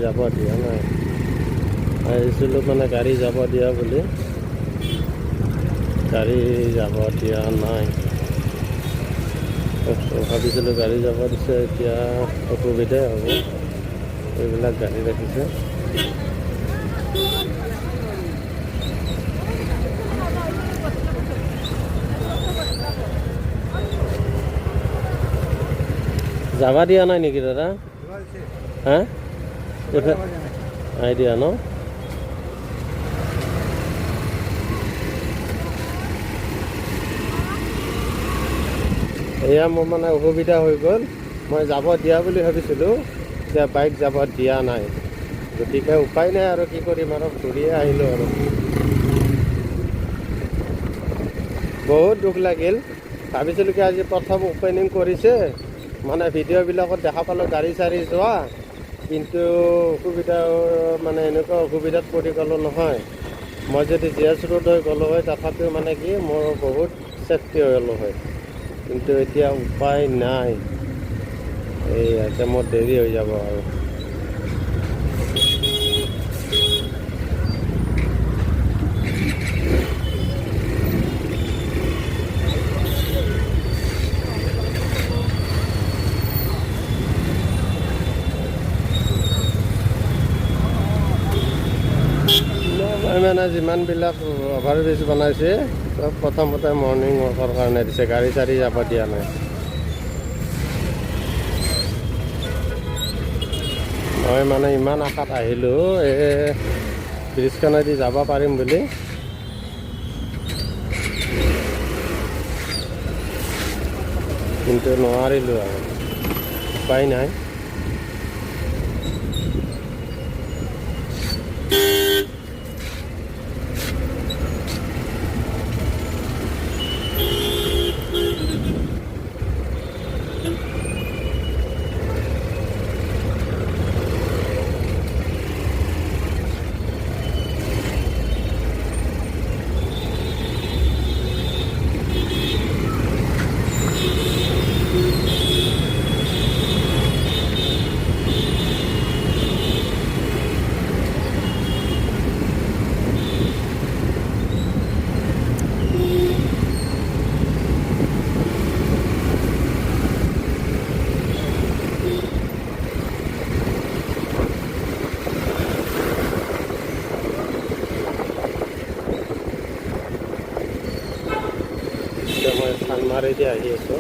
যাব দিয়া নাই আহিছিলোঁ মানে গাড়ী যাব দিয়া বুলি গাড়ী যাব দিয়া নাই ভাবিছিলোঁ গাড়ী যাব দিছে এতিয়া অসুবিধাই হ'ব এইবিলাক গাড়ী ৰাখিছে যাবা দিয়া নাই নেকি দাদা হা নাই দিয়া ন এয়া মোৰ মানে অসুবিধা হৈ গ'ল মই যাব দিয়া বুলি ভাবিছিলোঁ এতিয়া বাইক যাব দিয়া নাই গতিকে উপায় নাই আৰু কি কৰিম আৰু ঘূৰিয়ে আহিলোঁ আৰু বহুত দুখ লাগিল ভাবিছিলোঁ কি আজি প্ৰথম অপেনিং কৰিছে মানে ভিডিঅ'বিলাকত দেখা পালোঁ গাড়ী চাড়ী যোৱা কিন্তু অসুবিধা মানে এনেকুৱা অসুবিধাত পৰি গ'লোঁ নহয় মই যদি GS ৰোড হৈ গ'লোঁ হয় তথাপিও মানে কি মোৰ বহুত ছেফটি হৈ গ'লোঁ হয় কিন্তু এতিয়া উপায় নাই এই এতিয়া মোৰ দেৰি হৈ যাব আৰু মানে যিমানবিলাক অভাৰব্ৰিজ বনাইছে চব প্ৰথমতে মৰ্ণিং ৱাকৰ কাৰণে দিছে গাড়ী চাড়ী যাব দিয়া নাই মই মানে ইমান আশাত আহিলোঁ এই ব্ৰিজখনেদি যাব পাৰিম বুলি কিন্তু নোৱাৰিলোঁ আৰু উপায় নাই মই চানমাৰিদি আহি আছোঁ